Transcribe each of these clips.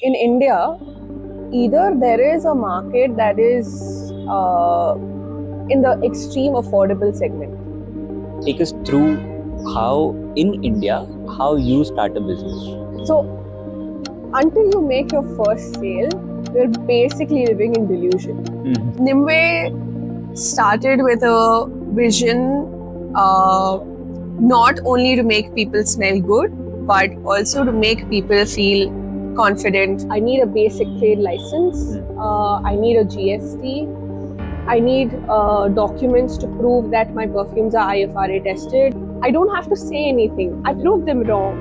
in India, either there is a market that is in the extreme affordable segment. Take us through how in India, how you start a business. So until you make your first sale, you're basically living in delusion. Nimbe started with a vision not only to make people smell good, but also to make people feel confident. I need a basic trade license. I need a GST. I need documents to prove that my perfumes are IFRA tested. I don't have to say anything. I proved them wrong.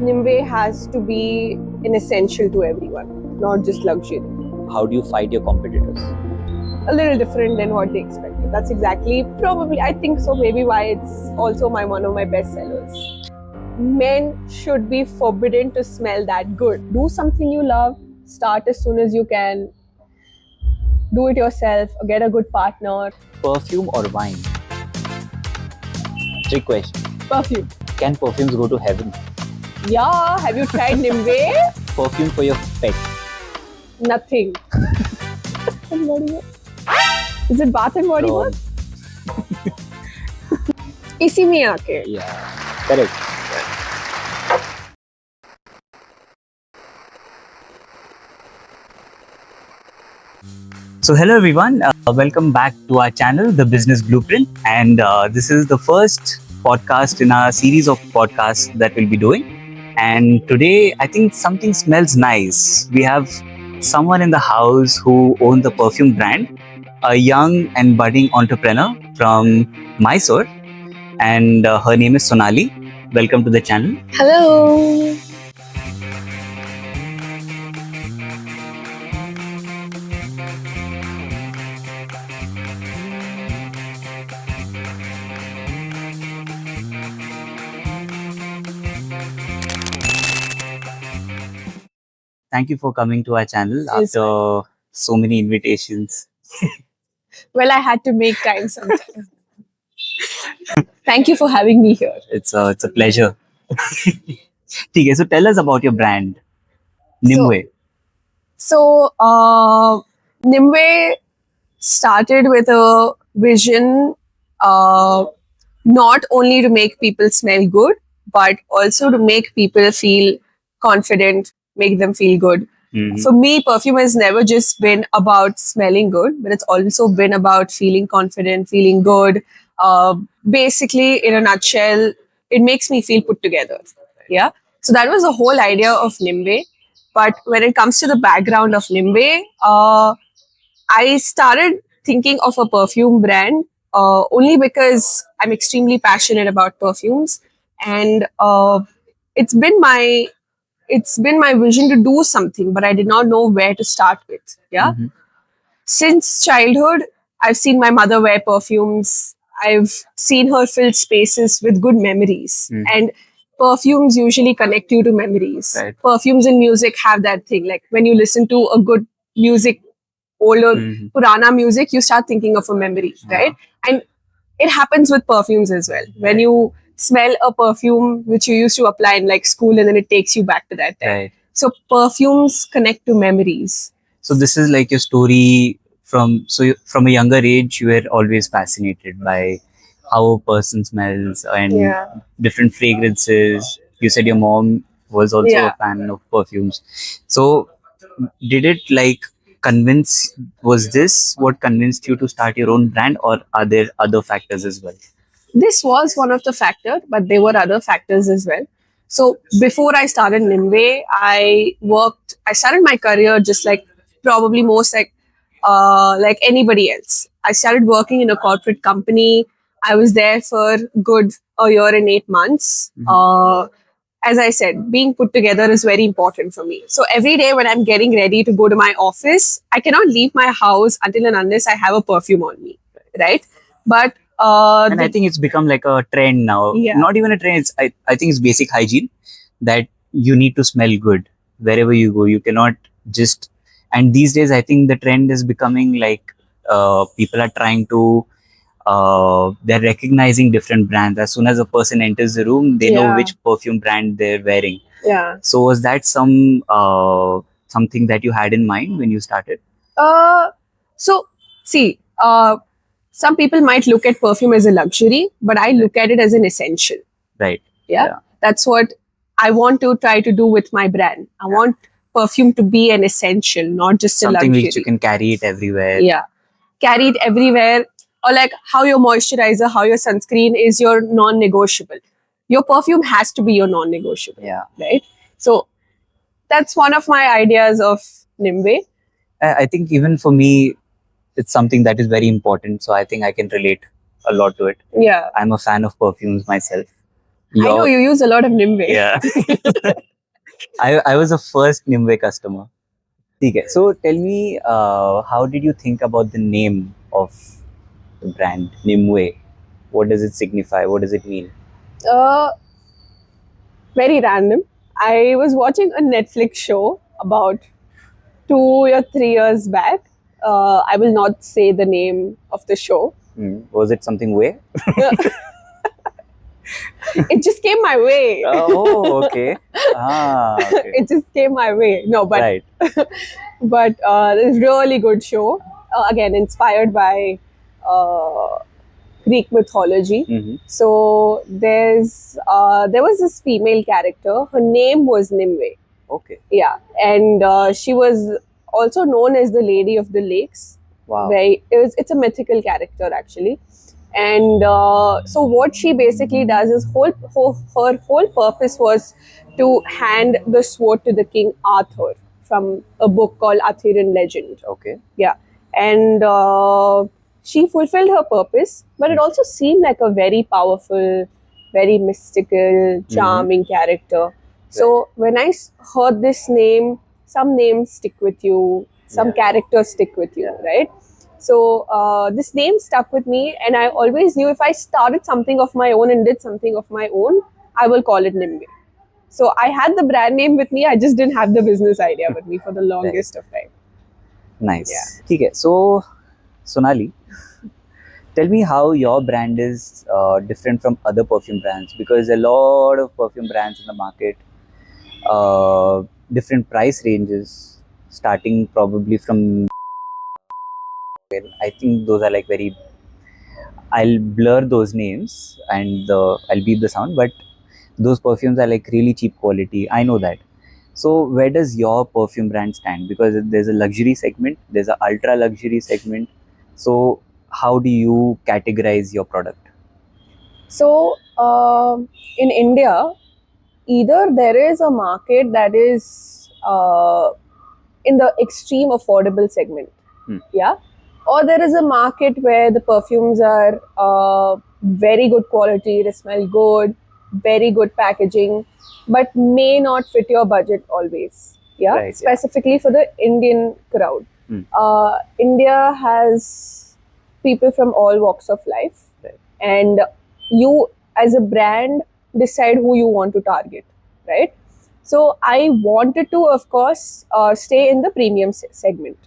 Nymue has to be an essential to everyone, not just luxury. How do you fight your competitors? A little different than what they expected. That's exactly, probably, I think so, maybe why it's also one of my best sellers. Men should be forbidden to smell that good. Do something you love, start as soon as you can, do it yourself, or get a good partner. Perfume or wine? Trick question. Perfume. Can perfumes go to heaven? Yeah, have you tried Nimbe? Perfume for your pet? Nothing. Is it Bath and Body Wrong. Works? इसी में आके. Yeah, correct. So hello everyone, welcome back to our channel, The Business Blueprint, and this is the first podcast in our series of podcasts that we'll be doing. And today I think something smells nice. We have someone in the house who owns the perfume brand, a young and budding entrepreneur from Mysore, and her name is Sonali. Welcome to the channel. Hello. Thank you for coming to our channel after so many invitations. Well, I had to make time sometime. Thank you for having me here. It's a pleasure. Okay, so tell us about your brand, Nymue. So, Nimbe started with a vision not only to make people smell good, but also to make people feel confident, make them feel good. For me, perfume has never just been about smelling good, but it's also been about feeling confident, feeling good. Basically, in a nutshell, it makes me feel put together. Yeah. So that was the whole idea of Nimbe. But when it comes to the background of Nimbe, I started thinking of a perfume brand only because I'm extremely passionate about perfumes, and it's been my vision to do something, but I did not know where to start with. Yeah. Since childhood, I've seen my mother wear perfumes. I've seen her fill spaces with good memories. And perfumes usually connect you to memories. Right. Perfumes and music have that thing. Like when you listen to a good music, older, Purana music, you start thinking of a memory, right? And it happens with perfumes as well. When you smell a perfume which you used to apply in like school, and then it takes you back to that time. Right. So perfumes connect to memories. So this is like your story from a younger age. You were always fascinated by how a person smells and different fragrances. You said your mom was also a fan of perfumes. So did it like was this what convinced you to start your own brand, or are there other factors as well? This was one of the factors, but there were other factors as well. So before I started Nimbe, I started my career just like probably most like anybody else. I started working in a corporate company. I was there for good a year and 8 months. As I said, being put together is very important for me. So every day when I'm getting ready to go to my office, I cannot leave my house until and unless I have a perfume on me, right? But and I think it's become like a trend now. Yeah. Not even a trend. I think it's basic hygiene that you need to smell good wherever you go. You cannot just. And these days, I think the trend is becoming like people are trying to. They're recognizing different brands. As soon as a person enters the room, they know which perfume brand they're wearing. Yeah. So was that some something that you had in mind when you started? So see, some people might look at perfume as a luxury, but I look at it as an essential. Right. Yeah. That's what I want to try to do with my brand. I want perfume to be an essential, not just Something a luxury. which you can carry it everywhere. Yeah. Carry it everywhere. Or like how your moisturizer, how your sunscreen is your non-negotiable. Your perfume has to be your non-negotiable. Yeah. Right? So that's one of my ideas of Nimbe. I think even for me, it's something that is very important. So I think I can relate a lot to it. Yeah. I'm a fan of perfumes myself. I know you use a lot of Nimbe. Yeah. I was a first Nimbe customer. Okay. So tell me, how did you think about the name of the brand Nymue? What does it signify? What does it mean? Very random. I was watching a Netflix show about 2 or 3 years back. I will not say the name of the show. Was it something way? It just came my way. Oh, okay. Okay. It just came my way. No, but Right. but it's a really good show. Again, inspired by Greek mythology. Mm-hmm. So there was this female character. Her name was Nymue. Okay. Yeah, and she was also known as the Lady of the Lakes. Wow. It's a mythical character actually, and so what she basically does is her whole purpose was to hand the sword to the King Arthur from a book called Arthurian Legend. Okay. Yeah, and she fulfilled her purpose, but it also seemed like a very powerful, very mystical, charming character. So when I heard this name, some names stick with you, some characters stick with you, right? So this name stuck with me, and I always knew if I started something of my own and did something of my own, I will call it Nimbe. So I had the brand name with me, I just didn't have the business idea with me for the longest of time. Nice. Yeah. Okay. So, Sonali, tell me how your brand is different from other perfume brands, because a lot of perfume brands in the market, different price ranges, starting probably from, I think those are like very, I'll blur those names and I'll beep the sound, but those perfumes are like really cheap quality. I know that. So where does your perfume brand stand? Because there's a luxury segment, there's a ultra luxury segment. So how do you categorize your product? So in India, either there is a market that is in the extreme affordable segment, yeah, or there is a market where the perfumes are very good quality, they smell good, very good packaging, but may not fit your budget always. Yeah, Right, yeah. specifically for the Indian crowd. India has people from all walks of life, Right. and you as a brand decide who you want to target, right? So I wanted to, of course, stay in the premium segment.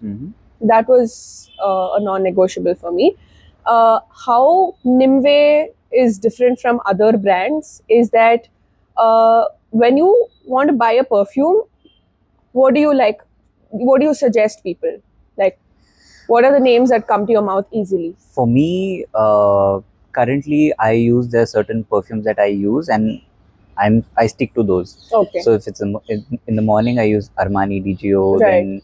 That was a non-negotiable for me. How Nimbe is different from other brands is that when you want to buy a perfume, what do you like? What do you suggest people? Like, what are the names that come to your mouth easily? For me, currently I use, there are certain perfumes that I use, and I stick to those. Okay. So if it's in the morning, I use Armani DGO, Right. then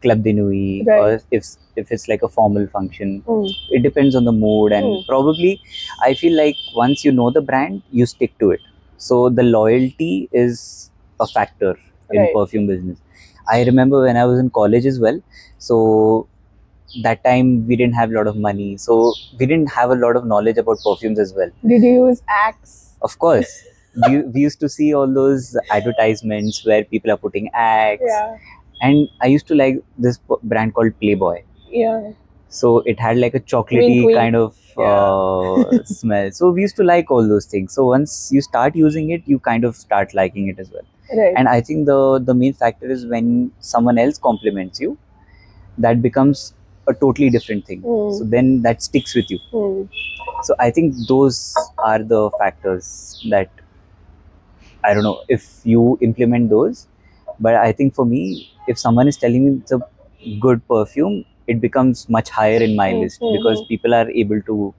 Club de Nuit, Right. or if it's like a formal function. It depends on the mood, and probably I feel like once you know the brand, you stick to it. So the loyalty is a factor in Right. perfume business. I remember when I was in college as well. So that time we didn't have a lot of money, so we didn't have a lot of knowledge about perfumes as well. Did you use Axe? Of course. We used to see all those advertisements where people are putting Axe. Yeah. And I used to like this brand called Playboy. Yeah. So it had like a chocolatey Wink, wink. kind of smell. So we used to like all those things. So once you start using it, you kind of start liking it as well. Right. And I think the main factor is when someone else compliments you, that becomes a totally different thing. So then that sticks with you. So I think those are the factors that, I don't know, if you implement those, But I think for me, if someone is telling me it's a good perfume, it becomes much higher in my list because people are able to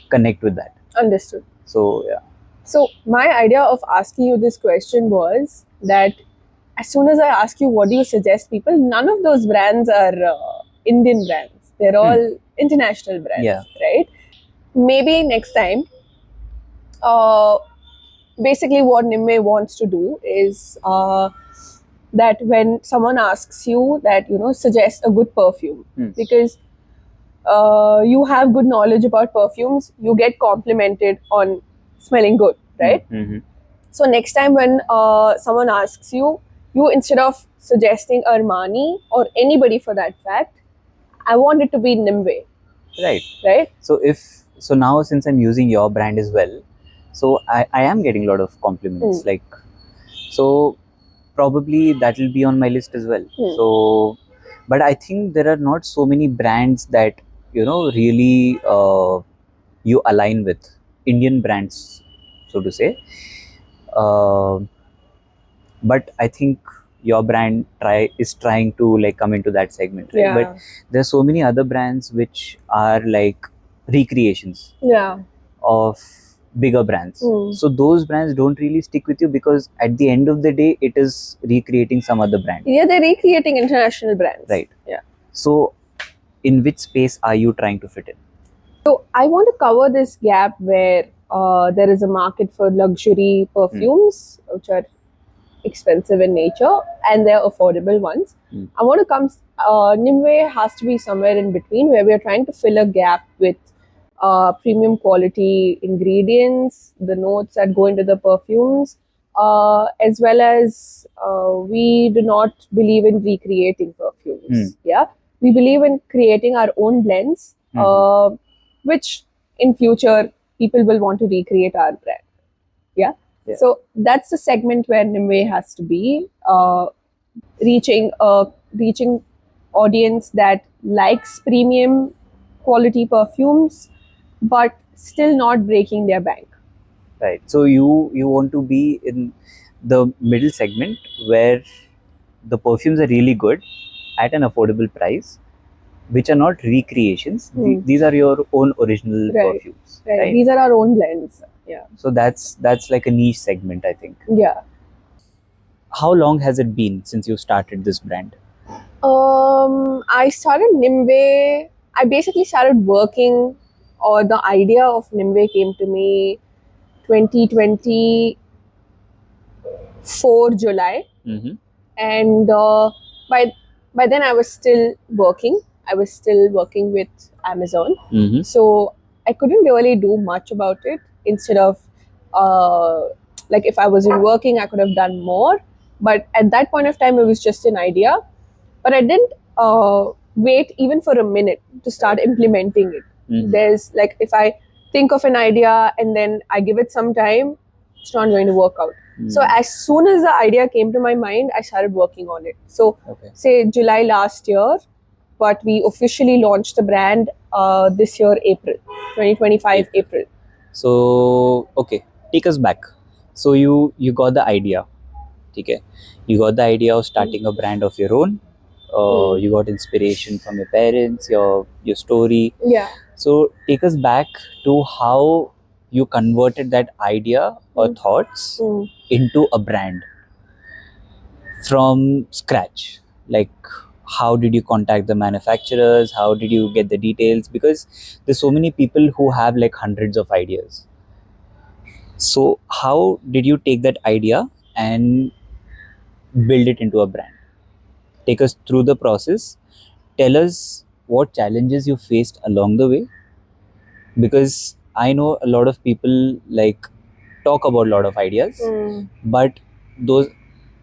connect with that. Understood. So yeah. So my idea of asking you this question was that as soon as I ask you what do you suggest people, none of those brands are Indian brands. They're all international brands, Yeah. right? Maybe next time, basically what Nimbe wants to do is that when someone asks you that, suggest a good perfume, because you have good knowledge about perfumes, you get complimented on smelling good, right? Mm-hmm. So next time when someone asks you, instead of suggesting Armani or anybody for that fact, I want it to be Nimbe. Right. Right? So now since I'm using your brand as well, so I am getting a lot of compliments. Like, so probably that will be on my list as well. So, but I think there are not so many brands that really you align with, Indian brands, so to say. But I think your brand is trying to like come into that segment, right? Yeah. But there are so many other brands which are like recreations Yeah. of bigger brands. So those brands don't really stick with you because at the end of the day, it is recreating some other brand. Yeah, they're recreating international brands. Right. Yeah. So in which space are you trying to fit in? So I want to cover this gap where there is a market for luxury perfumes, which are expensive in nature, and they're affordable ones. I want to come. Nimue has to be somewhere in between, where we are trying to fill a gap with premium quality ingredients, the notes that go into the perfumes, as well as we do not believe in recreating perfumes. Yeah, we believe in creating our own blends, which in future people will want to recreate our brand. Yeah. So that's the segment where Nimue has to be reaching audience that likes premium quality perfumes, but still not breaking their bank. Right. So you want to be in the middle segment where the perfumes are really good at an affordable price, which are not recreations. These are your own original perfumes. Right. These are our own blends. Yeah. So that's like a niche segment, I think. Yeah. How long has it been since you started this brand? I started Nimbe. I basically started working, or the idea of Nimbe came to me 2024 July. And by then I was still working. I was still working with Amazon. So I couldn't really do much about it. Instead of like if I wasn't working, I could have done more. But at that point of time, it was just an idea. But I didn't wait even for a minute to start implementing it. There's like if I think of an idea and then I give it some time, it's not going to work out. So as soon as the idea came to my mind, I started working on it. So say July last year, but we officially launched the brand this year, April 2025, April. So okay, take us back. So you got the idea, okay? You got the idea of starting a brand of your own. You got inspiration from your parents, your story. Yeah. So take us back to how you converted that idea or thoughts into a brand from scratch. Like, how did you contact the manufacturers? How did you get the details? Because there's so many people who have like hundreds of ideas. So how did you take that idea and build it into a brand? Take us through the process. Tell us what challenges you faced along the way, because I know a lot of people like talk about a lot of ideas, but those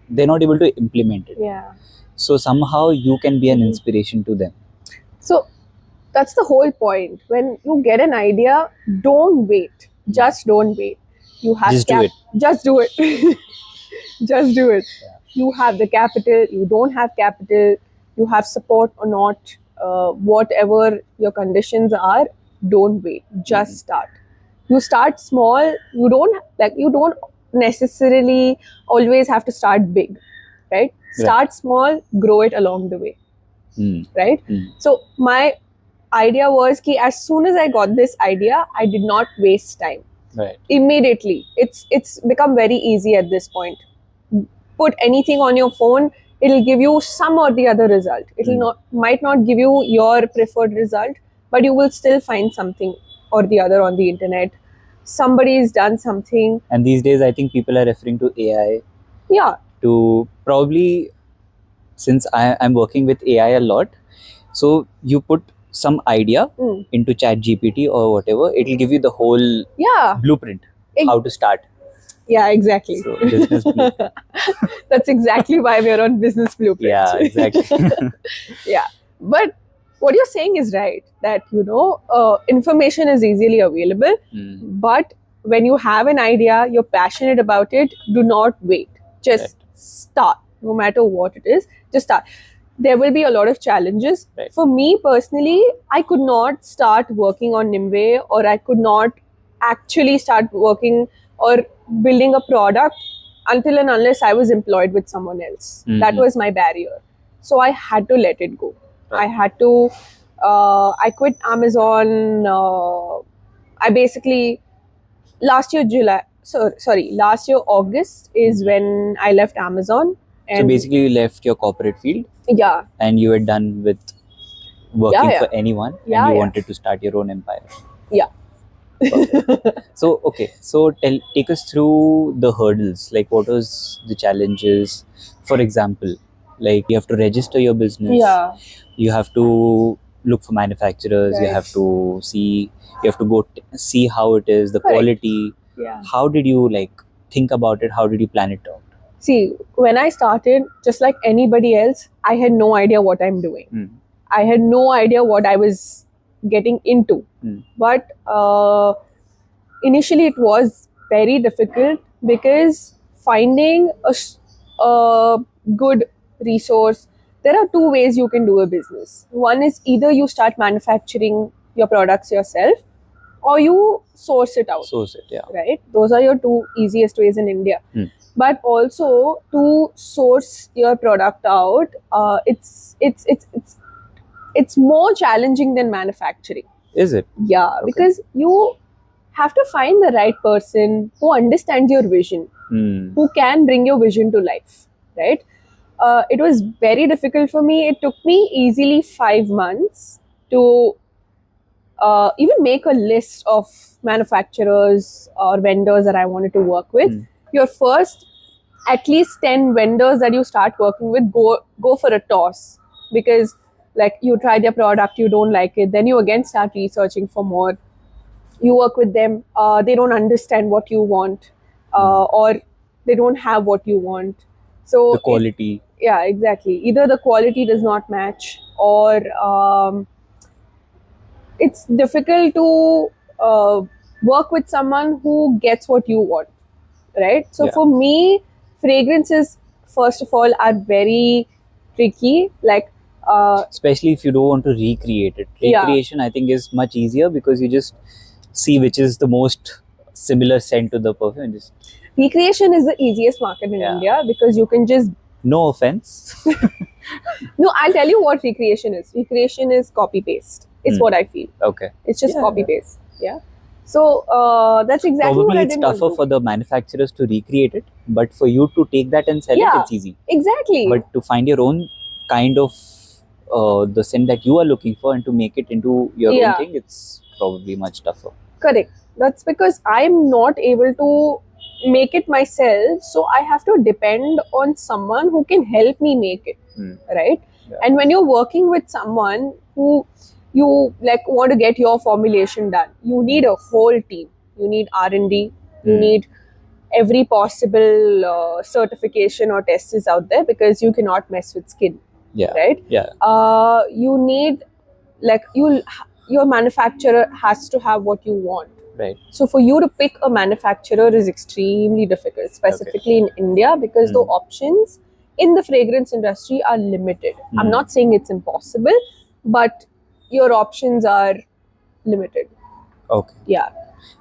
they're not able to implement it. Yeah. So somehow you can be an inspiration to them. So that's the whole point. When you get an idea, don't wait. Just don't wait. You have Just do it. Just do it. Just do it. Yeah. You have the capital. You don't have capital. You have support or not. Whatever your conditions are, don't wait. Just start. You start small. You don't necessarily always have to start big, right? Start small, grow it along the way. Right? So my idea was ki as soon as I got this idea, I did not waste time. Right. Immediately. It's become very easy at this point. Put anything on your phone, it'll give you some or the other result. It'll might not give you your preferred result, but you will still find something or the other on the internet. Somebody's done something. And these days, I think people are referring to AI. Yeah. To probably, since I'm working with AI a lot, so you put some idea into Chat GPT or whatever, it'll give you the whole blueprint, how to start. Yeah, exactly. So, business blueprint. That's exactly why we're on Business Blueprint. Yeah, exactly. Yeah. But what you're saying is right, that, information is easily available. But when you have an idea, you're passionate about it, do not wait. Just start. No matter what it is, just start. There will be a lot of challenges. For me personally, I could not start working on Nimbe, or I could not actually start working or building a product until and unless I was employed with someone else. That was my barrier. So I had to let it go. I had to, I quit Amazon. I basically, last year August is when I left Amazon. And so basically, you left your corporate field. Yeah. And you were done with working for anyone, and you wanted to start your own empire. Yeah. So take us through the hurdles. Like, what was the challenges? For example, like, you have to register your business. Yeah. You have to look for manufacturers. You have to see. You have to go see how it is, the quality. Yeah. How did you think about it? How did you plan it out? See, when I started, just like anybody else, I had no idea what I'm doing. I had no idea what I was getting into. But initially, it was very difficult because finding a good resource. There are two ways you can do a business. One is either you start manufacturing your products yourself, or you source it out. Source it, yeah. Right? Those are your two easiest ways in India. But also, to source your product out, it's more challenging than manufacturing. Is it? Yeah, because you have to find the right person who understands your vision, who can bring your vision to life, right? It was very difficult for me. It took me easily 5 months to even make a list of manufacturers or vendors that I wanted to work with. Your first at least 10 vendors that you start working with, go for a toss, because like you try their product, you don't like it, then you again start researching for more. You work with them, they don't understand what you want, or they don't have what you want. So the quality. Yeah, exactly. Either the quality does not match, or it's difficult to work with someone who gets what you want, right? So for me, fragrances, first of all, are very tricky. Like, especially if you don't want to recreate it. Recreation, I think, is much easier because you just see which is the most similar scent to the perfume. Recreation is the easiest market in India because you can just... No offense. No, I'll tell you what recreation is. Recreation is copy-paste. It's what I feel. Okay. It's just copy-paste. Yeah. So that's exactly probably what I it's did. tougher for the manufacturers to recreate it, but for you to take that and sell it, it's easy. Exactly. But to find your own kind of the scent that you are looking for and to make it into your own thing, it's probably much tougher. Correct. That's because I'm not able to make it myself, so I have to depend on someone who can help me make it. Right? Yeah. And when you're working with someone who you like want to get your formulation done, you need a whole team. You need R&D. You need every possible certification or test is out there, because you cannot mess with skin. Yeah. Right? Yeah. You need, like, your manufacturer has to have what you want. Right. So for you to pick a manufacturer is extremely difficult, specifically in India, because the options in the fragrance industry are limited. I'm not saying it's impossible, but your options are limited. Okay. Yeah.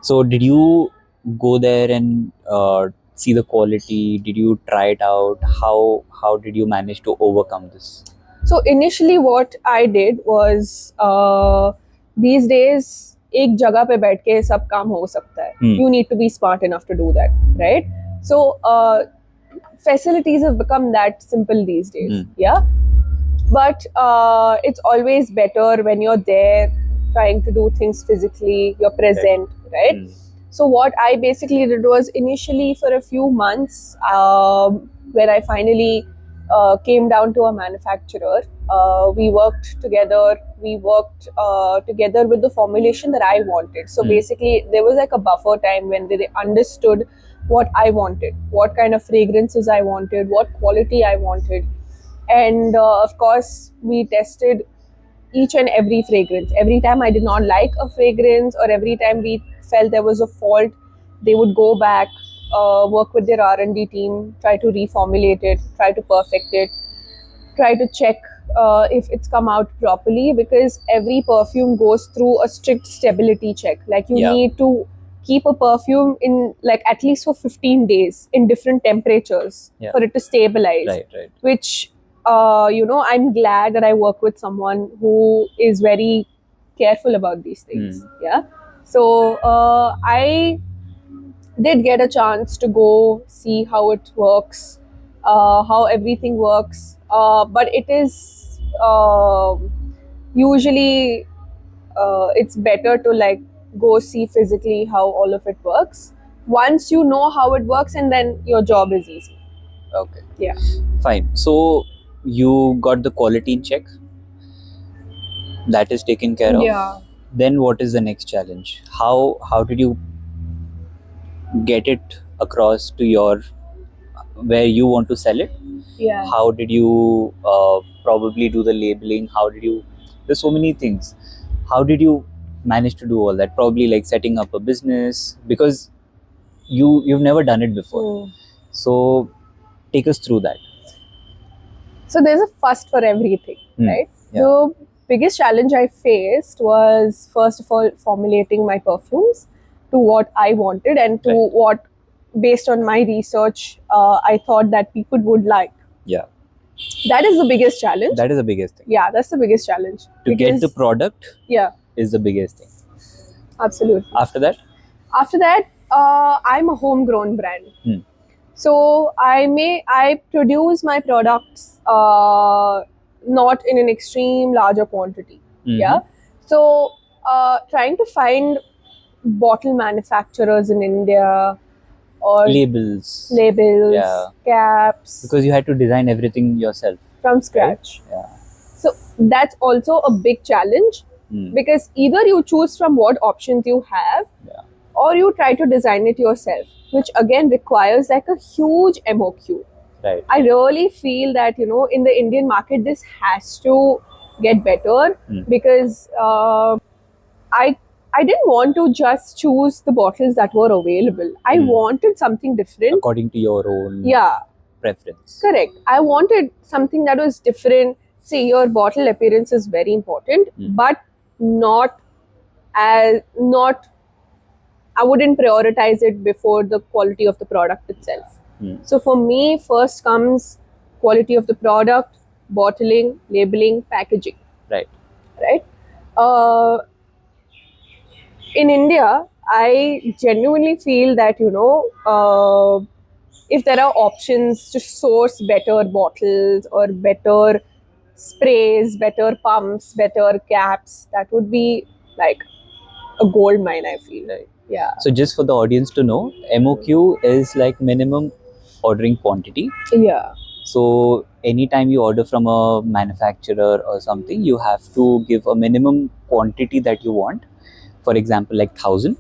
So did you go there and see the quality? Did you try it out? How did you manage to overcome this? So initially what I did was these days एक जगह पे बैठ के सब काम हो सकता है. You need to be smart enough to do that, right? So facilities have become that simple these days. Yeah, but it's always better when you're there trying to do things physically, you're present, right? So what I basically did was initially for a few months when I finally came down to a manufacturer, we worked together. We worked together with the formulation that I wanted. So basically there was like a buffer time when they understood what I wanted, what kind of fragrances I wanted, what quality I wanted. And of course, we tested each and every fragrance. Every time I did not like a fragrance, or every time we felt there was a fault, they would go back, work with their R&D team, try to reformulate it, try to perfect it, try to check if it's come out properly, because every perfume goes through a strict stability check. Like you need to keep a perfume in like at least for 15 days in different temperatures for it to stabilize. Right. Which I'm glad that I work with someone who is very careful about these things. Yeah. So I did get a chance to go see how it works, how everything works. But it is usually it's better to like go see physically how all of it works. Once you know how it works, and then your job is easy. Okay. Yeah. Fine. So you got the quality in check. That is taken care of. Yeah. Then what is the next challenge? How did you get it across to your where you want to sell it? Yeah. How did you probably do the labeling? How did you? There's so many things. How did you manage to do all that? Probably like setting up a business, because you've never done it before. So take us through that. So there's a first for everything, right? Yeah. The biggest challenge I faced was, first of all, formulating my perfumes to what I wanted and to what, based on my research, I thought that people would like. Yeah. That is the biggest challenge. That is the biggest thing. Yeah, that's the biggest challenge. To get the product is the biggest thing. Absolutely. After that, I'm a homegrown brand. So I produce my products not in an extreme larger quantity. Yeah. So trying to find bottle manufacturers in India, or labels, caps, because you had to design everything yourself from scratch. Right? Yeah. So that's also a big challenge, because either you choose from what options you have, or you try to design it yourself, which again requires like a huge MOQ. Right. I really feel that, in the Indian market, this has to get better, because I didn't want to just choose the bottles that were available. I wanted something different. According to your own preference. Correct. I wanted something that was different. See, your bottle appearance is very important, but I wouldn't prioritize it before the quality of the product itself. So for me, first comes quality of the product, bottling, labeling, packaging. Right. In India, I genuinely feel that, if there are options to source better bottles or better sprays, better pumps, better caps, that would be like a gold mine, I feel. Right. Yeah. So just for the audience to know, MOQ is like minimum ordering quantity. Yeah. So anytime you order from a manufacturer or something, you have to give a minimum quantity that you want. For example, like 1,000.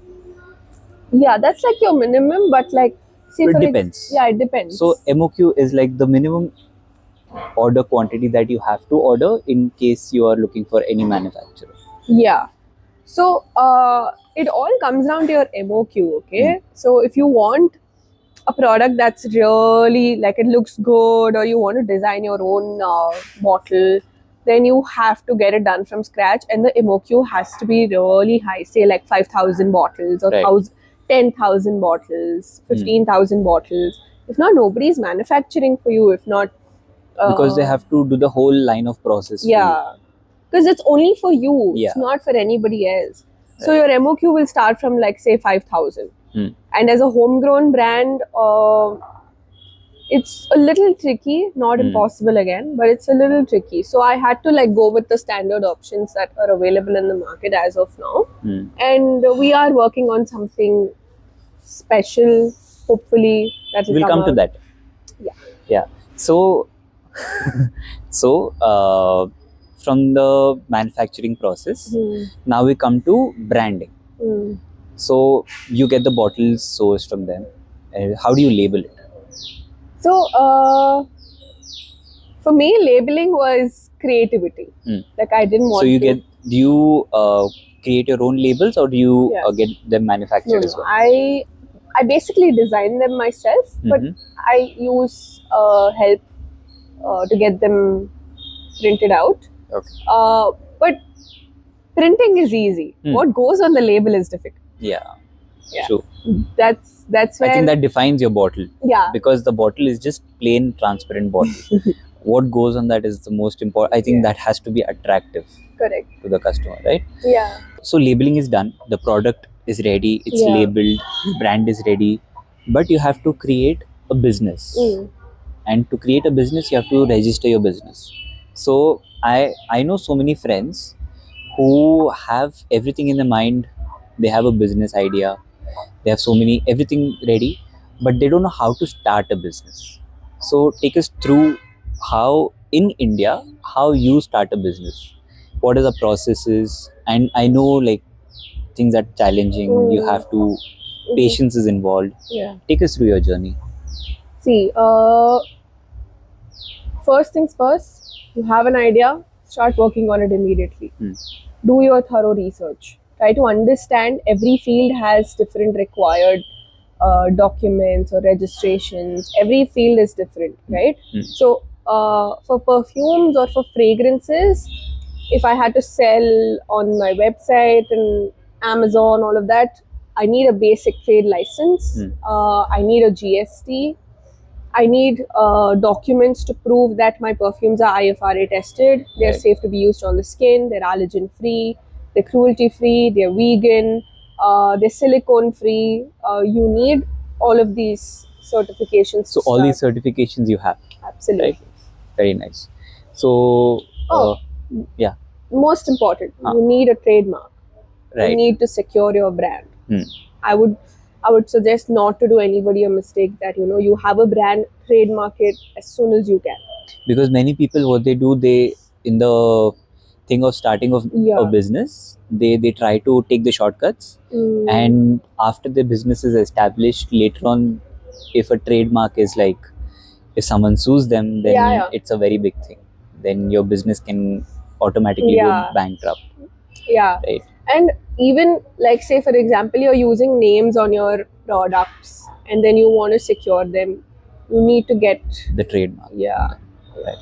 Yeah, that's like your minimum, but like, see, it depends. It depends. So MOQ is like the minimum order quantity that you have to order in case you are looking for any manufacturer. Yeah. So it all comes down to your MOQ, okay? So if you want a product that's really like it looks good, or you want to design your own bottle, then you have to get it done from scratch, and the MOQ has to be really high, say like 5,000 bottles or 10,000 10,000 bottles, 15,000 bottles. If not, nobody's manufacturing for you. If not, because they have to do the whole line of process for you. yeah, because it's only for you. Yeah. It's not for anybody else. So Right. your MOQ will start from like say 5,000. And as a homegrown brand, it's a little tricky, not impossible again, but it's a little tricky. So I had to like go with the standard options that are available in the market as of now. And we are working on something special, hopefully that will We'll come to out. that. Yeah. So, from the manufacturing process, now we come to branding. So you get the bottles sourced from them. How do you label it? So for me, labeling was creativity. Like I didn't want So you to. do you create your own labels, or do you Yes. get them manufactured as well? I basically design them myself, but I use help to get them printed out. Okay. But printing is easy. What goes on the label is difficult. Yeah. Yeah. True. That's where I think that defines your bottle. Yeah. Because the bottle is just plain transparent bottle. What goes on that is the most important. I think that has to be attractive. Correct. To the customer, right? Yeah. So labeling is done. The product is ready. It's labeled. The brand is ready. But you have to create a business. And to create a business, you have to register your business. So I know so many friends who have everything in their mind. They have a business idea. They have everything ready, but they don't know how to start a business. So take us through how in India, how you start a business. What are the processes? And I know like things are challenging. You have to, patience is involved. Yeah. Take us through your journey. See, first things first, you have an idea, start working on it immediately. Do your thorough research. Try to understand every field has different required documents or registrations. Every field is different, right? So, for perfumes or for fragrances, if I had to sell on my website and Amazon, all of that, I need a basic trade license. I need a GST. I need documents to prove that my perfumes are IFRA tested. They're safe to be used on the skin. They're allergen free. They're cruelty free. They're vegan. They're silicone free. You need all of these certifications. So all these certifications you have. Absolutely. Right? Very nice. So yeah. Most important, you need a trademark. Right. You need to secure your brand. I would suggest not to do anybody a mistake that you have a brand, trademark it as soon as you can. Because many people, what they do, they in the thing of starting of a business, they try to take the shortcuts, and after the business is established, later on, if a trademark is like, if someone sues them, then it's a very big thing. Then your business can automatically go bankrupt. Yeah. Right. And even like say for example, you're using names on your products and then you want to secure them, you need to get the trademark. Yeah. Right.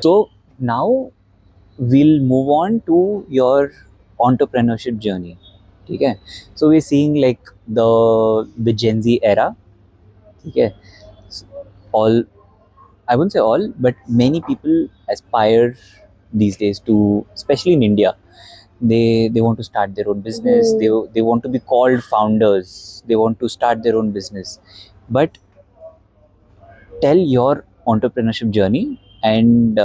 So now we'll move on to your entrepreneurship journey. Okay. So we're seeing like the Gen Z era. Okay. All, I wouldn't say all, but many people aspire these days to, especially in India, they want to start their own business. They want to be called founders. They want to start their own business. But tell your entrepreneurship journey, and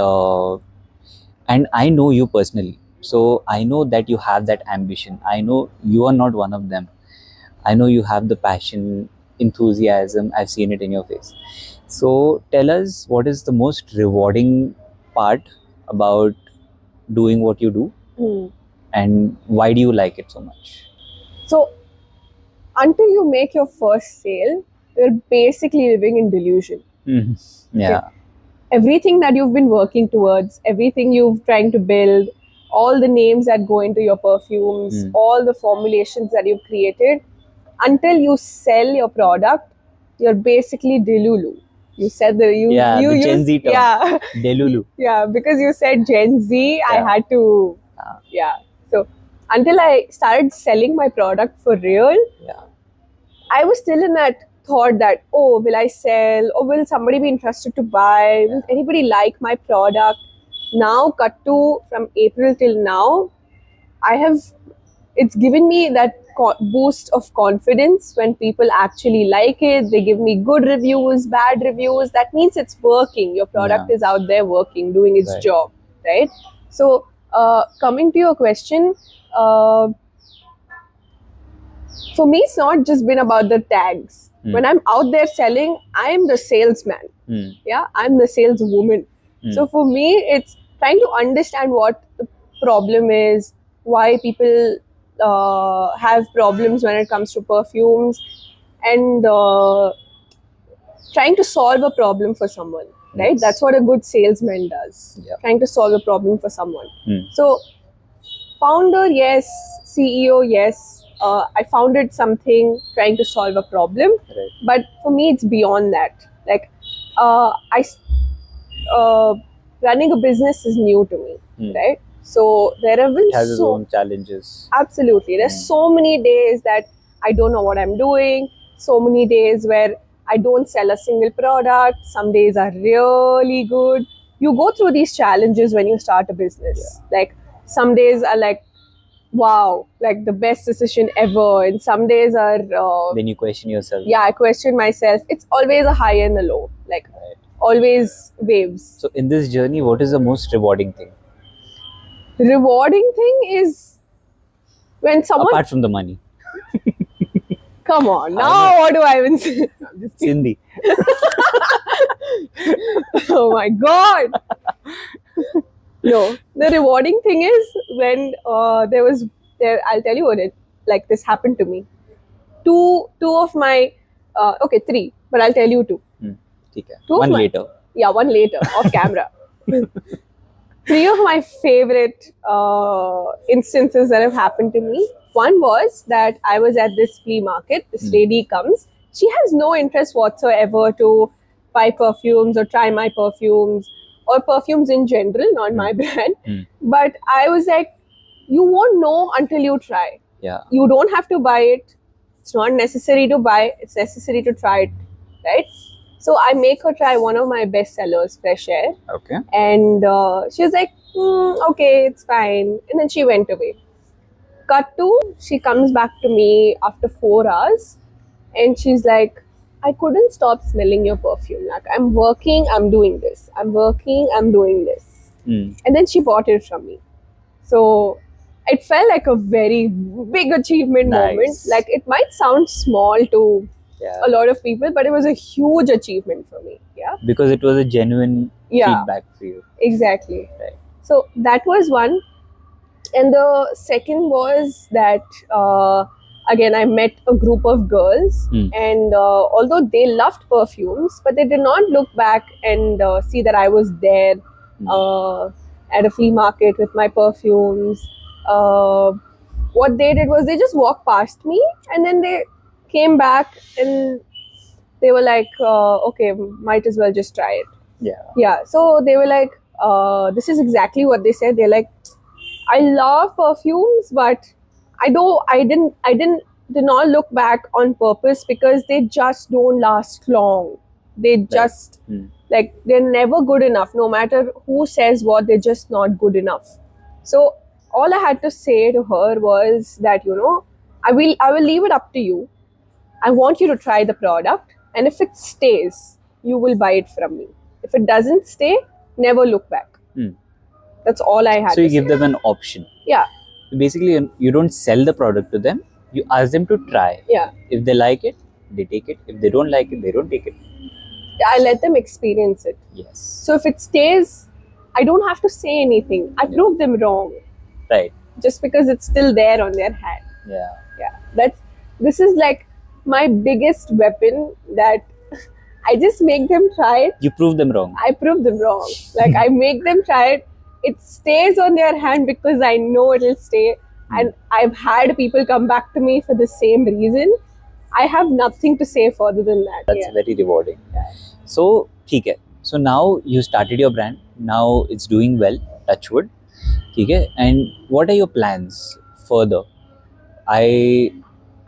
I know you personally, so I know that you have that ambition. I know you are not one of them. I know you have the passion, enthusiasm. I've seen it in your face. So tell us, what is the most rewarding part about doing what you do, and why do you like it so much? So until you make your first sale, you're basically living in delusion. Yeah. Okay. Everything that you've been working towards, everything you've trying to build, all the names that go into your perfumes, all the formulations that you've created, until you sell your product, you're basically delulu. You said the the Gen Z term. Delulu. Yeah, because you said Gen Z, I had to So until I started selling my product for real, I was still in that thought that, oh, will I sell, or will somebody be interested to buy? Will anybody like my product? Now, cut to from April till now, I have, it's given me that boost of confidence when people actually like it. They give me good reviews, bad reviews. That means it's working. Your product is out there working, doing its job, right? So, coming to your question, for me, it's not just been about the tags. When I'm out there selling, I'm the salesman. Yeah, I'm the saleswoman. So for me, it's trying to understand what the problem is, why people have problems when it comes to perfumes, and trying to solve a problem for someone. Right? That's what a good salesman does. Trying to solve a problem for someone. So founder, yes. CEO, yes. I founded something trying to solve a problem, but for me, it's beyond that. Like, running a business is new to me, right? So there have been It has its own challenges. Absolutely. There's so many days that I don't know what I'm doing. So many days where I don't sell a single product. Some days are really good. You go through these challenges when you start a business. Like, some days are like, wow, like the best decision ever. And some days are... Then you question yourself. Yeah, I question myself. It's always a high and a low. Like, always waves. So in this journey, what is the most rewarding thing? Rewarding thing is when someone... Apart from the money. Come on, now what do I even say? I'm just kidding. Hindi. Oh my God. No, the rewarding thing is when I'll tell you what like this happened to me. Two of my, okay, three, but I'll tell you two. Okay. One later. Yeah, one later, off camera. Three of my favorite instances that have happened to me. One was that I was at this flea market. This lady comes. She has no interest whatsoever to buy perfumes or try my perfumes or perfumes in general, not my brand. But I was like, you won't know until you try. Yeah. You don't have to buy it. It's not necessary to buy. It's necessary to try it, right? So I make her try one of my best sellers, Fresh Air. Okay. And she was like, okay, it's fine. And then she went away. Cut to, she comes back to me after 4 hours and she's like, I couldn't stop smelling your perfume. Like, I'm working, I'm doing this. I'm working, I'm doing this. And then she bought it from me. So it felt like a very big achievement moment. Like, it might sound small to a lot of people, but it was a huge achievement for me. Yeah. Because it was a genuine feedback for you. Exactly. Right. So that was one. And the second was that, again, I met a group of girls, and although they loved perfumes, but they did not look back and see that I was there at a flea market with my perfumes. What they did was they just walked past me and then they came back and they were like, okay, might as well just try it. Yeah. So they were like, this is exactly what they said. They're like, I love perfumes, but did not look back on purpose because they just don't last long. They just like, they're never good enough. No matter who says what, they're just not good enough. So all I had to say to her was that, I will leave it up to you. I want you to try the product, and if it stays, you will buy it from me. If it doesn't stay, never look back. That's all I had to say. So you give them an option. Yeah. Basically, you don't sell the product to them. You ask them to try. Yeah. If they like it, they take it. If they don't like it, they don't take it. I let them experience it. Yes. So if it stays, I don't have to say anything. I prove them wrong. Right. Just because it's still there on their hand. Yeah. This is like my biggest weapon, that I just make them try it. You prove them wrong. I prove them wrong. Like, I make them try it. It stays on their hand because I know it'll stay. And I've had people come back to me for the same reason. I have nothing to say further than that. That's very rewarding. So, okay. So now you started your brand. Now it's doing well. Touch wood. Okay. And what are your plans further?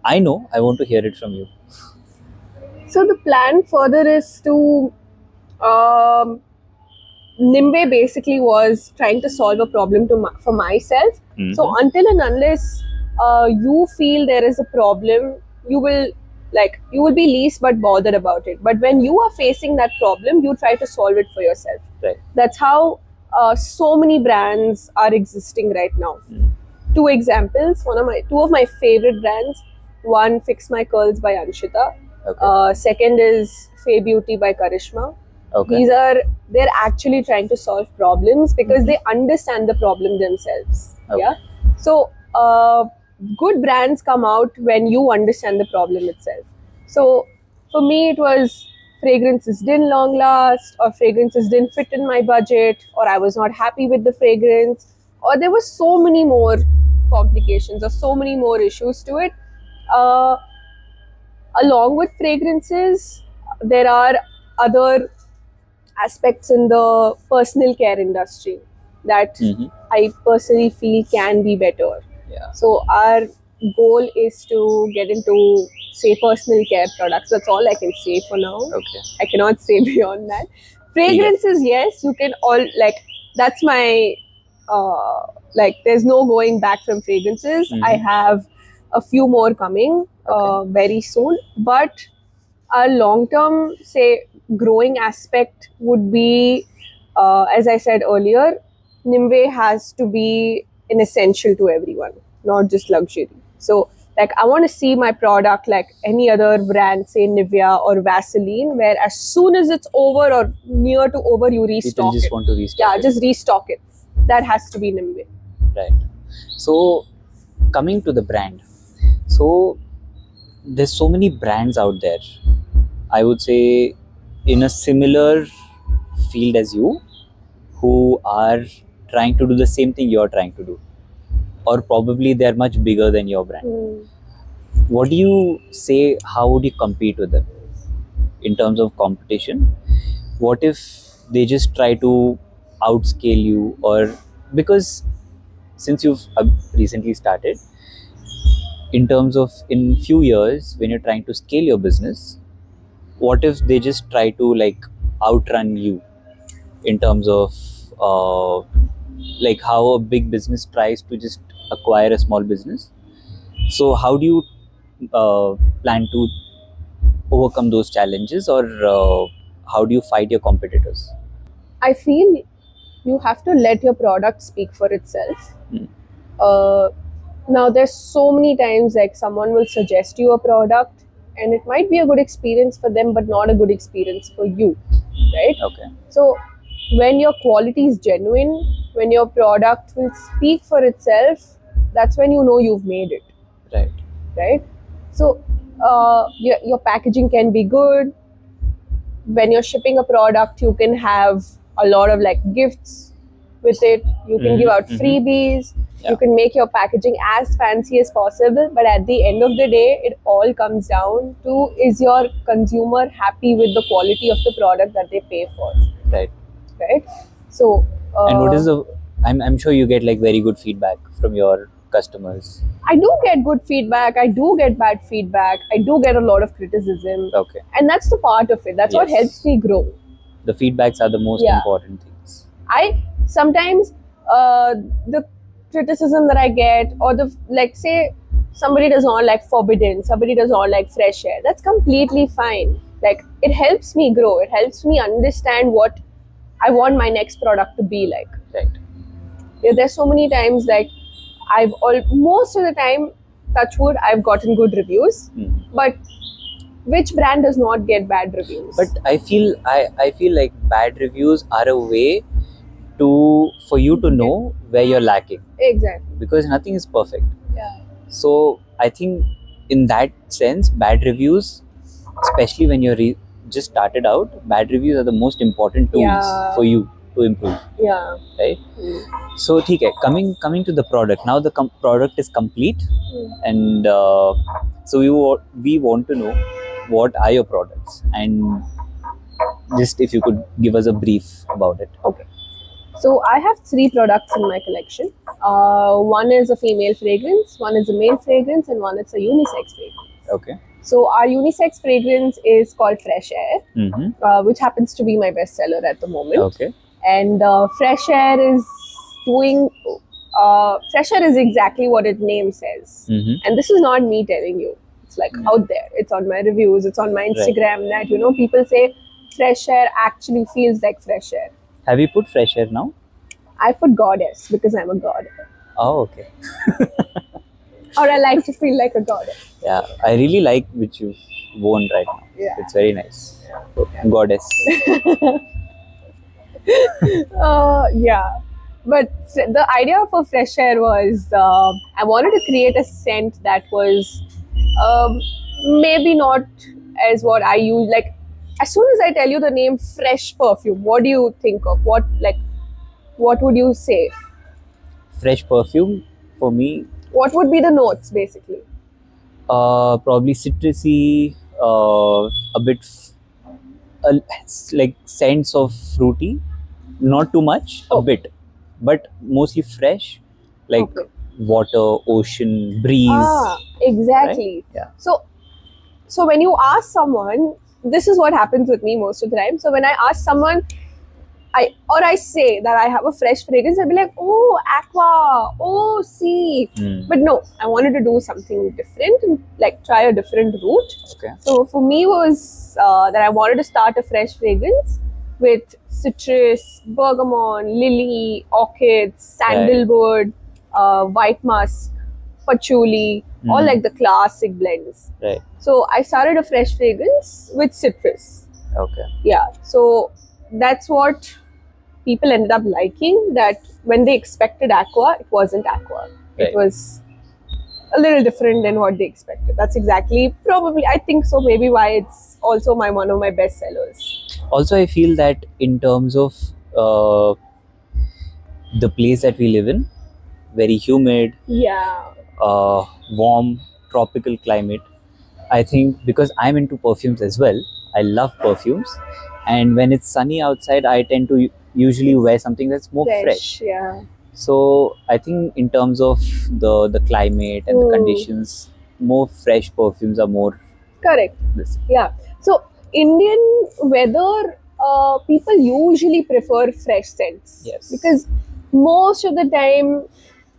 I know. I want to hear it from you. So the plan further is to um, Nimbe basically was trying to solve a problem for myself. So until and unless you feel there is a problem, you will you will be least but bothered about it. But when you are facing that problem, you try to solve it for yourself. Right. That's how so many brands are existing right now. Two examples. Two of my favorite brands. One, Fix My Curls by Anshita. Okay. Second is Fay Beauty by Karishma. Okay. They're actually trying to solve problems because they understand the problem themselves. Okay. Yeah. So good brands come out when you understand the problem itself. So for me, it was fragrances didn't long last, or fragrances didn't fit in my budget, or I was not happy with the fragrance, or there were so many more complications or so many more issues to it. Uh, Along with fragrances, there are other aspects in the personal care industry that I personally feel can be better. Yeah. So our goal is to get into, say, personal care products. That's all I can say for now. Okay. I cannot say beyond that. Fragrances, yes, you can all that's my there's no going back from fragrances. I have a few more coming very soon, but a long term, say, growing aspect would be, as I said earlier, Nimbe has to be an essential to everyone, not just luxury. So, I want to see my product like any other brand, say Nivea or Vaseline, where as soon as it's over or near to over, you restock People just it. want to restock Yeah, it. just restock it. That has to be Nimbe. Right. So, coming to the brand, so there's so many brands out there. I would say in a similar field as you, who are trying to do the same thing you're trying to do, or probably they're much bigger than your brand. What do you say? How would you compete with them in terms of competition? What if they just try to outscale you, or because since you've recently started, in terms of in few years when you're trying to scale your business, what if they just try to like outrun you in terms of like how a big business tries to just acquire a small business? So how do you plan to overcome those challenges, or how do you fight your competitors? I feel you have to let your product speak for itself. Uh, Now, there's so many times someone will suggest you a product, and it might be a good experience for them, but not a good experience for you, right? Okay. So, when your quality is genuine, when your product will speak for itself, that's when you know you've made it, Right. right? So, your packaging can be good. When you're shipping a product, you can have a lot of gifts with it. You can give out freebies. You can make your packaging as fancy as possible, but at the end of the day, it all comes down to, is your consumer happy with the quality of the product that they pay for? Right. Right. So And what is the I'm sure you get like very good feedback from your customers. I do get good feedback. I do get bad feedback. I do get a lot of criticism. Okay. And that's the part of it. That's what Yes. helps me grow. The feedbacks are the most Yeah. important things. I sometimes the criticism that I get, or say somebody does not like forbidden, somebody does not like fresh air. That's completely fine. It helps me grow. It helps me understand what I want my next product to be like. Right. There's so many times most of the time, touch wood, I've gotten good reviews, but which brand does not get bad reviews? But I feel like bad reviews are a way for you to know where you're lacking. Exactly. Because nothing is perfect. Yeah. So I think in that sense, bad reviews, especially when you're just started out, bad reviews are the most important tools for you to improve. Yeah. Right. So, okay, coming to the product. Now the product is complete, and so we want to know what are your products, and just if you could give us a brief about it. Okay. So I have three products in my collection. One is a female fragrance, one is a male fragrance, and one is a unisex fragrance. Okay. So our unisex fragrance is called Fresh Air, which happens to be my bestseller at the moment. Okay. And Fresh Air is doing. Fresh Air is exactly what its name says, and this is not me telling you. It's like out there. It's on my reviews. It's on my Instagram. That people say Fresh Air actually feels like fresh air. Have you put Fresh Air now? I put goddess because I'm a god. Oh, okay. Or I like to feel like a goddess. Yeah, I really like which you've worn right now. Yeah. It's very nice. Goddess. Yeah. But the idea for Fresh Air was I wanted to create a scent that was maybe not as what I use. Like, as soon as I tell you the name Fresh Perfume, what do you think of? What would you say? Fresh perfume for me, What would be the notes basically? probably citrusy, a bit like scents of fruity, not too much, a bit, but mostly fresh, like water, ocean, breeze. Exactly. Right? Yeah. So when you ask someone, this is what happens with me most of the time. So when I ask someone, I say that I have a fresh fragrance, I'll be like, oh, aqua, oh, sea. But no, I wanted to do something different and like try a different route. Okay. So for me was that I wanted to start a fresh fragrance with citrus, bergamot, lily, orchids, sandalwood, white musk, patchouli, all like the classic blends. Right. So I started a fresh fragrance with citrus. Okay. Yeah. So that's what people ended up liking, that when they expected aqua, it wasn't aqua. Right. It was a little different than what they expected. That's exactly, probably, I think so, maybe why it's also one of my best sellers. Also, I feel that in terms of the place that we live in, very humid, warm, tropical climate, I think because I'm into perfumes as well, I love perfumes, and when it's sunny outside, I tend to usually wear something that's more fresh. Yeah. So I think in terms of the climate and the conditions, more fresh perfumes are more correct. Yeah. So Indian weather, people usually prefer fresh scents. Yes. Because most of the time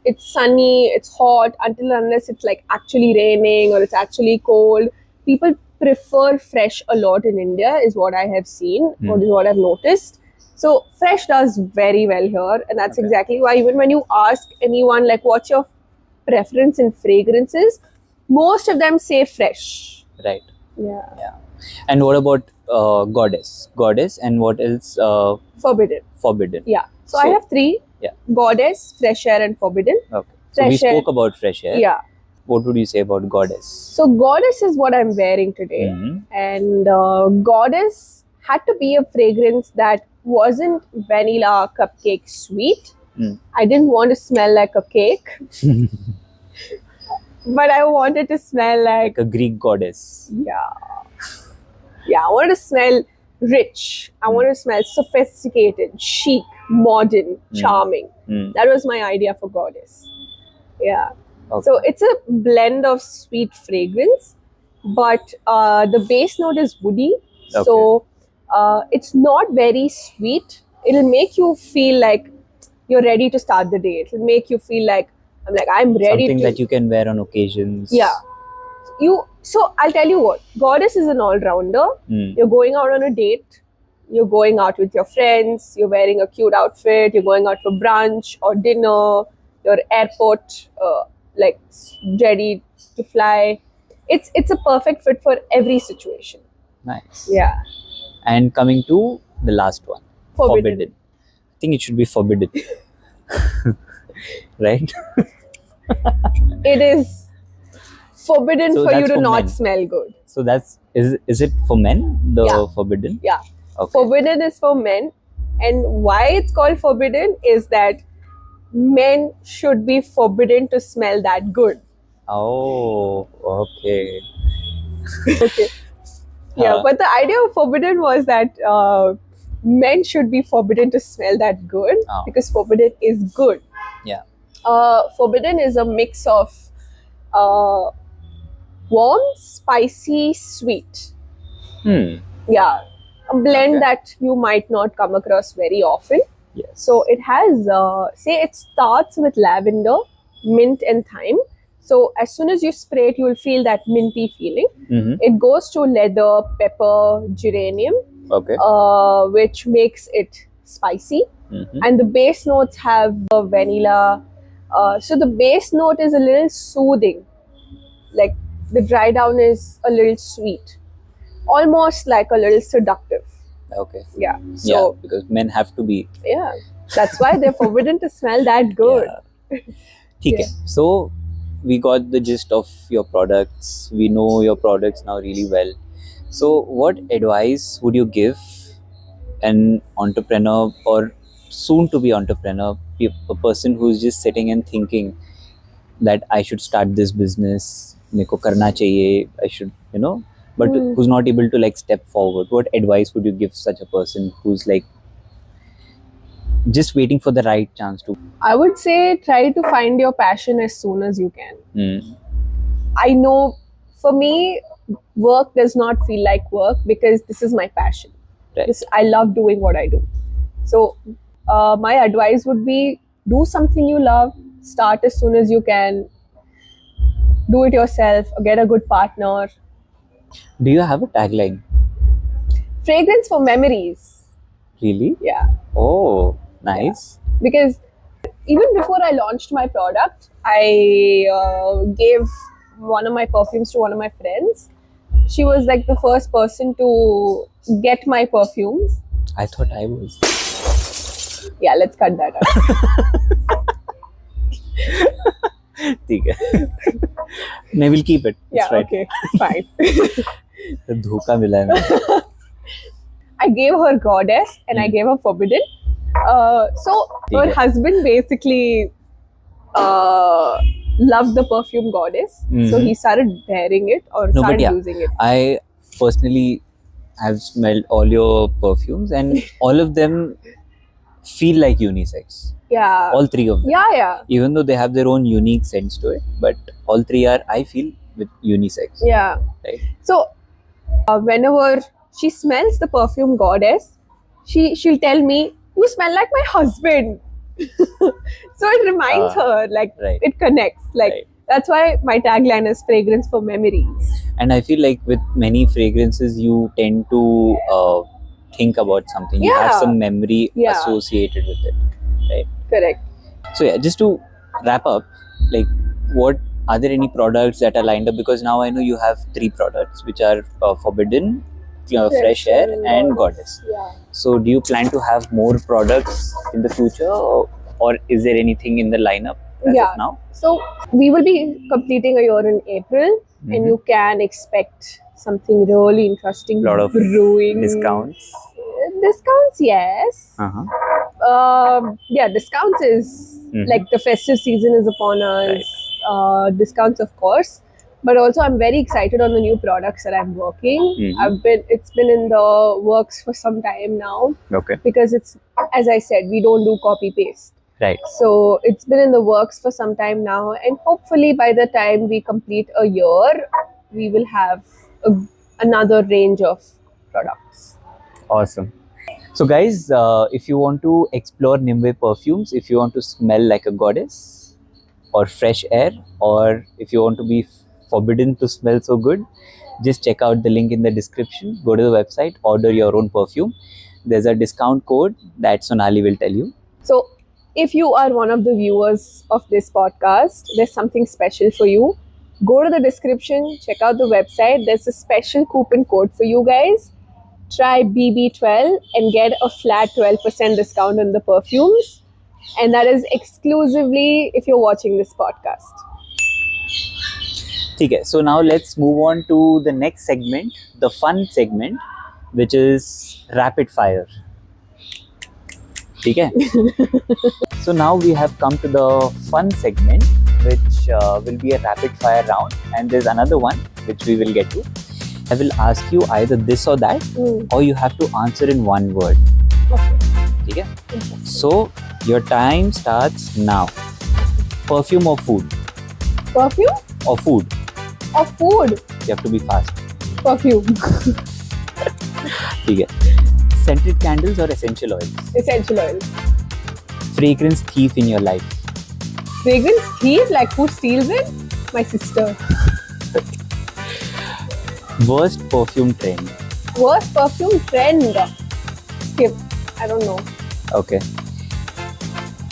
it's sunny, it's hot, until unless it's like actually raining or it's actually cold. People prefer fresh a lot in India, is what I have seen, or is what I've noticed. So fresh does very well here, and that's exactly why even when you ask anyone like what's your preference in fragrances, most of them say fresh. Right. Yeah. And what about goddess, and what else? Forbidden. Yeah. So I have three. Yeah. Goddess, Fresh Air, and Forbidden. Okay. So we spoke about Fresh Air. Yeah. What would you say about Goddess? So Goddess is what I'm wearing today, and Goddess had to be a fragrance that wasn't vanilla cupcake sweet. I didn't want to smell like a cake, but I wanted to smell like a Greek goddess. Yeah, I wanted to smell rich. I wanted to smell sophisticated, chic, modern, charming. That was my idea for Goddess. Yeah. Okay. So it's a blend of sweet fragrance, but the base note is woody. Okay. So it's not very sweet. It'll make you feel like you're ready to start the day. It'll make you feel like I'm ready. Something that you can wear on occasions. Yeah. So I'll tell you what, Goddess is an all-rounder. You're going out on a date, you're going out with your friends, you're wearing a cute outfit, you're going out for brunch or dinner, your airport, like ready to fly. It's a perfect fit for every situation. Nice. Yeah. And coming to the last one, Forbidden. I think it should be forbidden. Right? It is forbidden for you to not men. smell good. So is it for men, the forbidden? Yeah. Okay. Forbidden is for men, and why it's called forbidden is that men should be forbidden to smell that good. Oh, okay. Okay. Yeah, but the idea of forbidden was that men should be forbidden to smell that good because forbidden is good. Yeah. Forbidden is a mix of warm, spicy, sweet. Yeah, a blend that you might not come across very often. Yes. So it has, it starts with lavender, mint, and thyme. So as soon as you spray it, you will feel that minty feeling. It goes to leather, pepper, geranium, which makes it spicy. And the base notes have vanilla. So the base note is a little soothing. Like the dry down is a little sweet. Almost like a little seductive. Okay. Yeah. So, yeah, because men have to be. Yeah. That's why they're forbidden to smell that good. Yeah. So, we got the gist of your products. We know your products now really well. So, what advice would you give an entrepreneur or soon to be entrepreneur, a person who's just sitting and thinking that I should start this business, meko karna chahiye, I should, but who's not able to like step forward? What advice would you give such a person who's like just waiting for the right chance to? I would say try to find your passion as soon as you can. I know for me, work does not feel like work because this is my passion. Right. I love doing what I do. So my advice would be do something you love, start as soon as you can, do it yourself, get a good partner. Do you have a tagline? Fragrance for memories. Really? Yeah. Oh, nice. Yeah. Because even before I launched my product, I gave one of my perfumes to one of my friends. She was like the first person to get my perfumes. I thought I was. Yeah, let's cut that out. I will keep it. Yeah, right. Okay, fine. Dhoka mila hai. I gave her goddess and I gave her forbidden. So her husband basically loved the perfume goddess. So he started wearing it or started using it. I personally have smelled all your perfumes and all of them feel like unisex. Yeah. All three of them. Yeah. Even though they have their own unique sense to it, but all three are, I feel, with unisex. Yeah. Right. So whenever she smells the perfume goddess, she'll tell me, "You smell like my husband." So it reminds her, like it connects. Like that's why my tagline is fragrance for memories. And I feel like with many fragrances, you tend to think about something. You have some memory associated with it, right? Correct. So yeah, just to wrap up, like what are there any products that are lined up? Because now I know you have 3 products which are forbidden, fresh air and goddess. Yeah. So do you plan to have more products in the future, or is there anything in the lineup as of now? So we will be completing a year in April, and you can expect something really interesting. A lot of brewing discounts. Discounts, yes. Discounts is like the festive season is upon us. Discounts, of course, but also I'm very excited on the new products that I'm working. It's been in the works for some time now. Okay. Because it's, as I said, we don't do copy paste. Right. So it's been in the works for some time now, and hopefully by the time we complete a year, we will have another range of products. Awesome. So guys, if you want to explore Nimbe perfumes, if you want to smell like a goddess or fresh air, or if you want to be forbidden to smell so good, just check out the link in the description. Go to the website, order your own perfume. There's a discount code that Sonali will tell you. So if you are one of the viewers of this podcast, there's something special for you. Go to the description, check out the website. There's a special coupon code for you guys. Try BB12 and get a flat 12% discount on the perfumes. And that is exclusively if you're watching this podcast. Okay, so now let's move on to the next segment, the fun segment, which is rapid fire. Okay. So now we have come to the fun segment, which will be a rapid fire round, and there's another one which we will get to. I will ask you either this or that, or you have to answer in one word. ठीक है? So your time starts now. Perfume or food? Perfume Or food? or food? You have to be fast. Perfume. ठीक है. Scented candles or essential oils? Essential oils. Fragrance thief in your life? Fragrance thief, like who steals it? My sister. Worst perfume trend? Worst perfume trend? Skip. I don't know. Okay.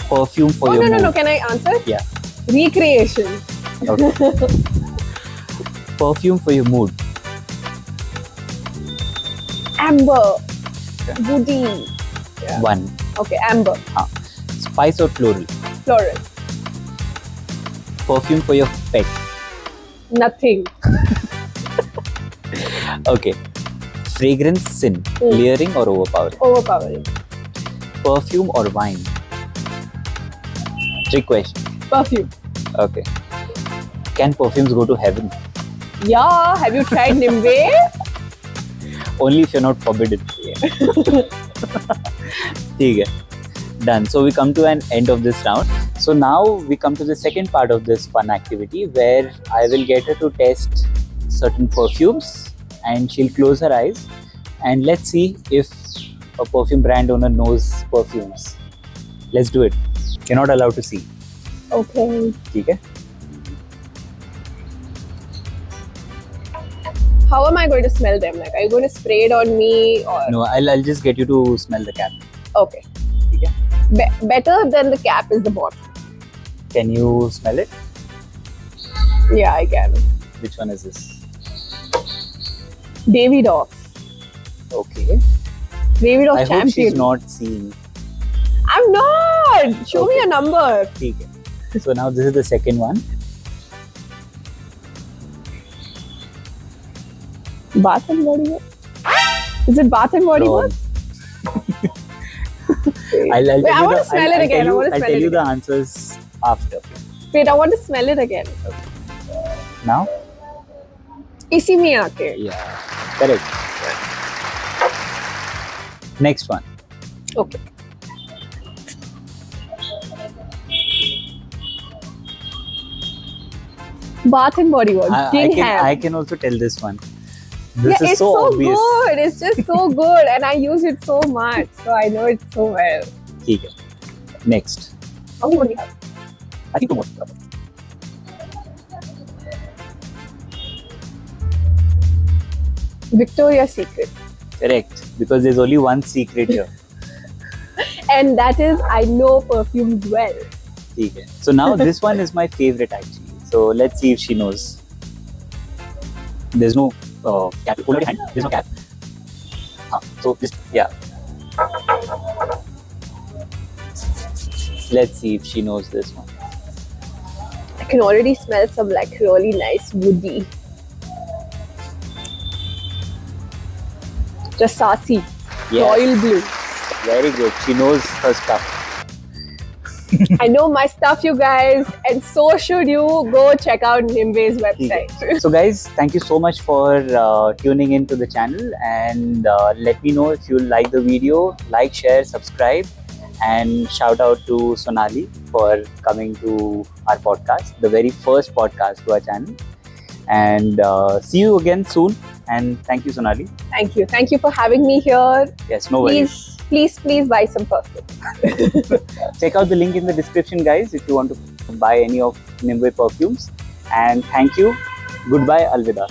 Perfume for your mood? No. Can I answer? Yeah. Recreations. Okay. Perfume for your mood? Amber. Okay. Woody. Yeah. One. Okay, amber. Spice or floral? Floral. Perfume for your pet? Nothing. Okay. Fragrance sin? Layering or overpowering? Overpowering. Perfume or wine? Trick question. Perfume. Okay. Can perfumes go to heaven? Yeah. Have you tried Nimbe? Only if you're not forbidden. ठीक है. Done. So we come to an end of this round. So now we come to the second part of this fun activity where I will get her to test certain perfumes and she'll close her eyes and let's see if a perfume brand owner knows perfumes. Let's do it. You're not allowed to see. Okay. ठीक है? How am I going to smell them? Like, are you going to spray it on me or? No, I'll just get you to smell the cap. Okay. ठीक है? Better than the cap is the bottle. Can you smell it? Yeah, I can. Which one is this? Davidoff. Okay. Davidoff I hope champion. she's not seeing. I'm not. Show me Okay. a number. ठीक है. So now this is the second one. Bath and Body Works. Is it Bath and Body Wrong. Works? I'll Wait, tell I you want the- to smell I'll it again. tell I you- want to I'll smell tell it you the again. answers after. Wait, I want to smell it again. Now? Isi mein aake. Yeah. Correct. Next one. Okay. Bath and Body Works. King Ham. I can also tell this one. This Yeah, is it's so so obvious. good. It's just so good, and I use it so much, so I know it so well. ठीक है. Next. How many do you have? I think two more. Victoria's Secret, Correct. Because there's only one secret here. and that is I know perfumes well. ठीक है. So now this one is my favorite actually. So let's see if she knows. There's no cap. Hold out your hand. There's no cap. So this, yeah. Let's see if she knows this one. I can already smell some like really nice woody. Just sassy. Yes. Royal blue. Very good. She knows her stuff. I know my stuff, you guys, and so should you. Go check out Nimbe's website. So guys, thank you so much for tuning into the channel and let me know if you like the video. Like, share, subscribe, and shout out to Sonali for coming to our podcast, the very first podcast to our channel. And see you again soon. And thank you, Sonali. Thank you. Thank you for having me here. Yes, no worries. Please buy some perfume. Check out the link in the description, guys, if you want to buy any of Nimbe perfumes. And thank you. Goodbye. Alvida.